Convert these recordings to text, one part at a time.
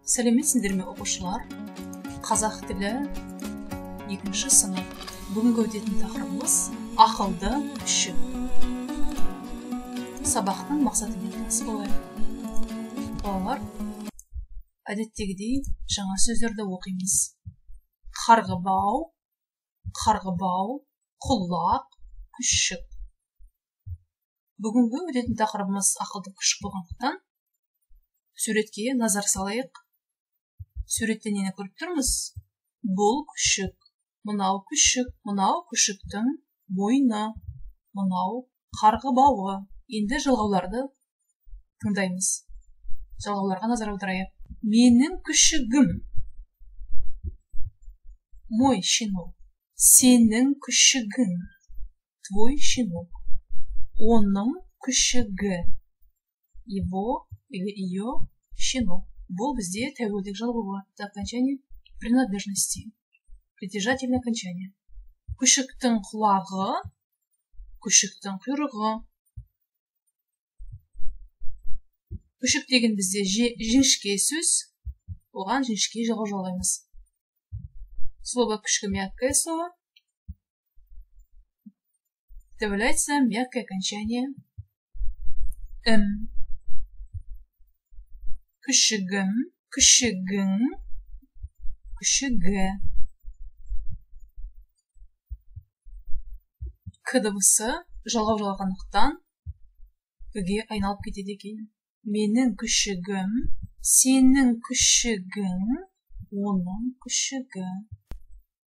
Сәлеметсіздер ме оқушылар? Қазақ тілі 2-ші сынып. Бүгінгі өтетін тақырыбымыз ақылды күшік. Сабақтың мақсаты мен таныс болайық. Балалар, әдеттегідей жаңа сөздерді оқимыз. Қарғыбау, құлақ, күшік. Бүгінгі өтетін тақырыбымыз ақылды күшік болғандықтан суретке назар салайық. Суретте нені көріп тұрмыз? Бұл күшік, мынау күшіктің мойны, мынау қарғыбауы. Енді жалғауларды тыңдаймыз. Жалғауларға назар аударайық. Менің күшігім. Мой щенок. Сенің күшігің. Твой щенок. Оның күшігі. Его или ее щенок. Бұл бізде тәуелдік жалғауы. Это окончание принадлежности. Притяжательное окончание. Күшіктің құлағы, күшіктің құйрығы. Күшік деген бізде жіңішке сөз. Оған жіңішке жалғау жалғаймыз. Слово күшкі мягкое слово. Добавляется мягкое окончание. Күшігім, күшігің, күшігі. К дыбысы жалғау жалғандықтан ге айналып кетеді екен. Менің күшігім, сенің күшігің, оның күшігі.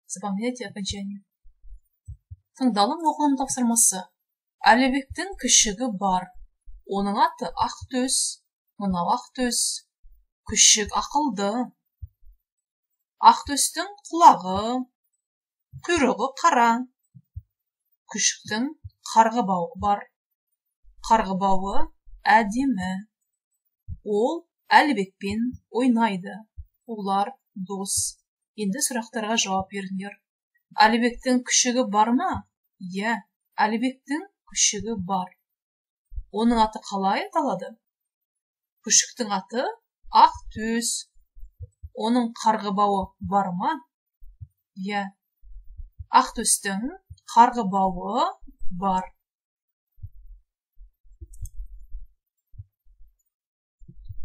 Запомните окончание. Тыңдалым оқылым тапсырмасы. Әлібектің күшігі бар. Оның аты Ақтөс. Мынау Ақтөс. Күшік ақылды. Ақтөстің құлағы, құйрығы қара. Күшіктің қарғыбауы бар. Қарғыбауы әдемі. Ол Әлібекпен ойнайды. Олар дос. Енді сұрақтарға жауап беріңдер. Әлібектің күшігі бар ма? Иә, Әлібектің күшігі бар. Оның аты қалай аталады? Күшіктің аты Ақтөс. Оның қарғыбауы бар ма? Иә, Ақтөстің қарғыбауы бар.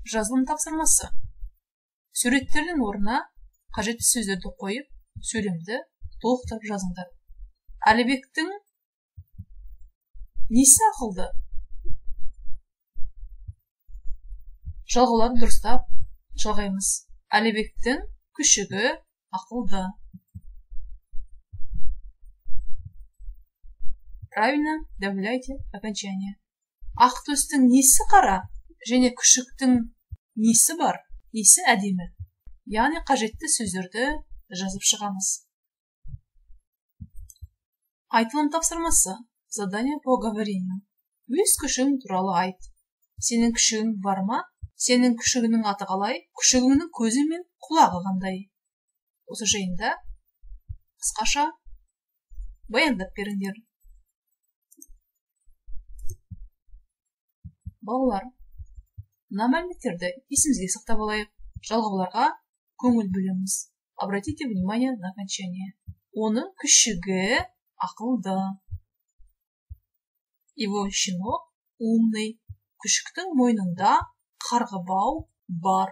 Жазылым тапсырмасы. Суреттердің орнына қажетті сөздерді қойып, сөйлемді толықтырып жазыңдар. Әлібектің несі ақылды? Жалғауларды дұрыстап жалғаймыз. Әлібектің күшігі ақылды. Правильно добавляйте окончание. Ақтөстің несі қара? Және күшіктің несі бар? Несі әдемі? Яғни қажетті сөздерді жазып шығамыз. Айтылым тапсырмасы. Задание по говорению. Өз күшің туралы айт. Сенің күшігің бар ма? Сенің күшігінің аты қалай? Күшігіңнің көзі мен құлағы қандай? Осы жайында қысқаша баяндап беріңдер. Балалар, мына мәліметтерді есімізге сақтап алайық. Жалғауларға көңіл бөлеміз. Обратите внимание на окончание. Оның күшігі ақылды. Его щенок умный. Күшіктің мойнында қарғыбау бар.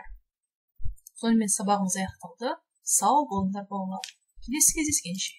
Сонымен сабағымыз аяқталды. Сау болыңдар балалар. Келесі кездескенше.